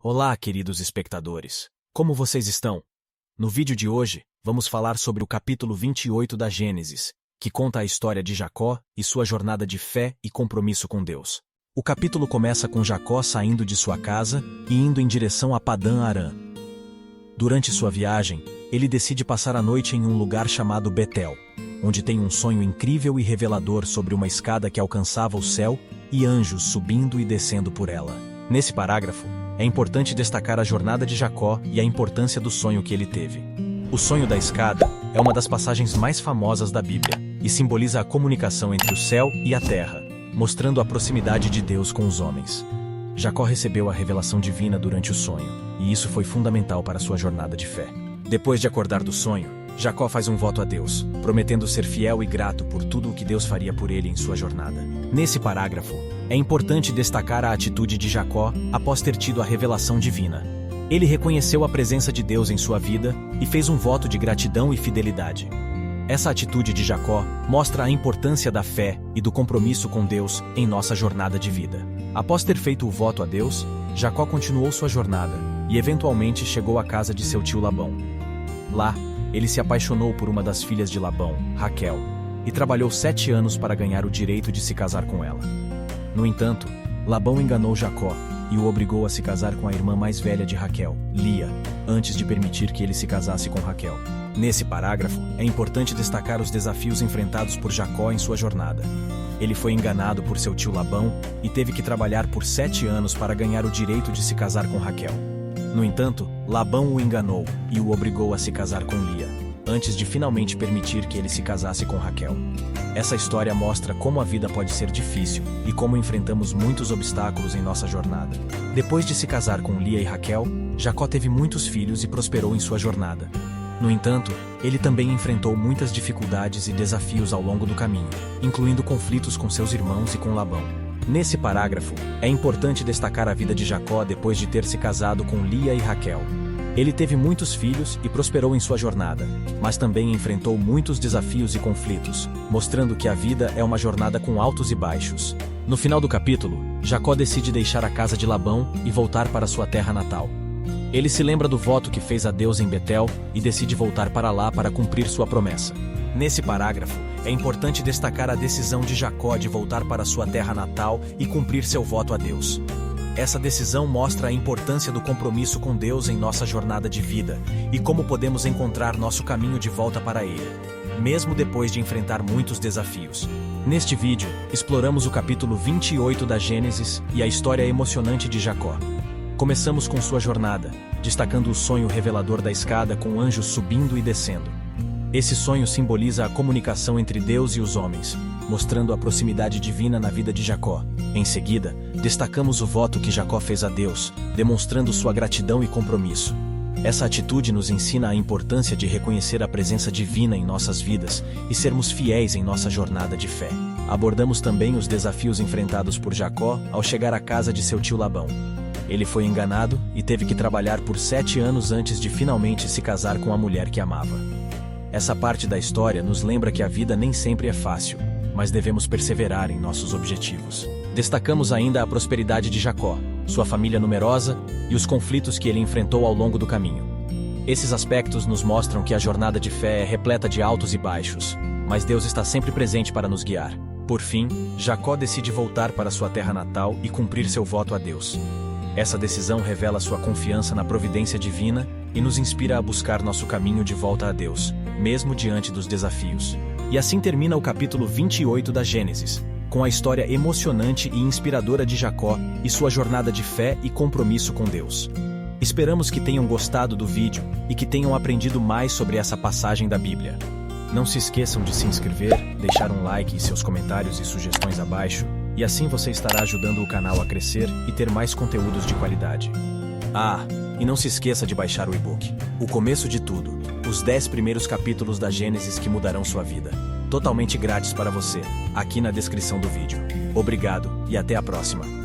Olá, queridos espectadores. Como vocês estão? No vídeo de hoje, vamos falar sobre o capítulo 28 da Gênesis, que conta a história de Jacó e sua jornada de fé e compromisso com Deus. O capítulo começa com Jacó saindo de sua casa e indo em direção a Padã-Arã. Durante sua viagem, ele decide passar a noite em um lugar chamado Betel, onde tem um sonho incrível e revelador sobre uma escada que alcançava o céu e anjos subindo e descendo por ela. Nesse parágrafo, é importante destacar a jornada de Jacó e a importância do sonho que ele teve. O sonho da escada é uma das passagens mais famosas da Bíblia e simboliza a comunicação entre o céu e a terra, mostrando a proximidade de Deus com os homens. Jacó recebeu a revelação divina durante o sonho, e isso foi fundamental para sua jornada de fé. Depois de acordar do sonho, Jacó faz um voto a Deus, prometendo ser fiel e grato por tudo o que Deus faria por ele em sua jornada. Nesse parágrafo, é importante destacar a atitude de Jacó após ter tido a revelação divina. Ele reconheceu a presença de Deus em sua vida e fez um voto de gratidão e fidelidade. Essa atitude de Jacó mostra a importância da fé e do compromisso com Deus em nossa jornada de vida. Após ter feito o voto a Deus, Jacó continuou sua jornada e eventualmente chegou à casa de seu tio Labão. Lá, ele se apaixonou por uma das filhas de Labão, Raquel, e trabalhou 7 anos para ganhar o direito de se casar com ela. No entanto, Labão enganou Jacó e o obrigou a se casar com a irmã mais velha de Raquel, Lia, antes de permitir que ele se casasse com Raquel. Nesse parágrafo, é importante destacar os desafios enfrentados por Jacó em sua jornada. Ele foi enganado por seu tio Labão e teve que trabalhar por 7 anos para ganhar o direito de se casar com Raquel. No entanto, Labão o enganou e o obrigou a se casar com Lia, antes de finalmente permitir que ele se casasse com Raquel. Essa história mostra como a vida pode ser difícil e como enfrentamos muitos obstáculos em nossa jornada. Depois de se casar com Lia e Raquel, Jacó teve muitos filhos e prosperou em sua jornada. No entanto, ele também enfrentou muitas dificuldades e desafios ao longo do caminho, incluindo conflitos com seus irmãos e com Labão. Nesse parágrafo, é importante destacar a vida de Jacó depois de ter se casado com Lia e Raquel. Ele teve muitos filhos e prosperou em sua jornada, mas também enfrentou muitos desafios e conflitos, mostrando que a vida é uma jornada com altos e baixos. No final do capítulo, Jacó decide deixar a casa de Labão e voltar para sua terra natal. Ele se lembra do voto que fez a Deus em Betel e decide voltar para lá para cumprir sua promessa. Nesse parágrafo, é importante destacar a decisão de Jacó de voltar para sua terra natal e cumprir seu voto a Deus. Essa decisão mostra a importância do compromisso com Deus em nossa jornada de vida e como podemos encontrar nosso caminho de volta para Ele, mesmo depois de enfrentar muitos desafios. Neste vídeo, exploramos o capítulo 28 da Gênesis e a história emocionante de Jacó. Começamos com sua jornada, destacando o sonho revelador da escada com anjos subindo e descendo. Esse sonho simboliza a comunicação entre Deus e os homens, mostrando a proximidade divina na vida de Jacó. Em seguida, destacamos o voto que Jacó fez a Deus, demonstrando sua gratidão e compromisso. Essa atitude nos ensina a importância de reconhecer a presença divina em nossas vidas e sermos fiéis em nossa jornada de fé. Abordamos também os desafios enfrentados por Jacó ao chegar à casa de seu tio Labão. Ele foi enganado e teve que trabalhar por 7 anos antes de finalmente se casar com a mulher que amava. Essa parte da história nos lembra que a vida nem sempre é fácil, mas devemos perseverar em nossos objetivos. Destacamos ainda a prosperidade de Jacó, sua família numerosa e os conflitos que ele enfrentou ao longo do caminho. Esses aspectos nos mostram que a jornada de fé é repleta de altos e baixos, mas Deus está sempre presente para nos guiar. Por fim, Jacó decide voltar para sua terra natal e cumprir seu voto a Deus. Essa decisão revela sua confiança na providência divina e nos inspira a buscar nosso caminho de volta a Deus, mesmo diante dos desafios. E assim termina o capítulo 28 da Gênesis, com a história emocionante e inspiradora de Jacó e sua jornada de fé e compromisso com Deus. Esperamos que tenham gostado do vídeo e que tenham aprendido mais sobre essa passagem da Bíblia. Não se esqueçam de se inscrever, deixar um like e seus comentários e sugestões abaixo, e assim você estará ajudando o canal a crescer e ter mais conteúdos de qualidade. E não se esqueça de baixar o e-book O Começo de Tudo, os 10 primeiros capítulos da Gênesis que mudarão sua vida. Totalmente grátis para você, aqui na descrição do vídeo. Obrigado e até a próxima.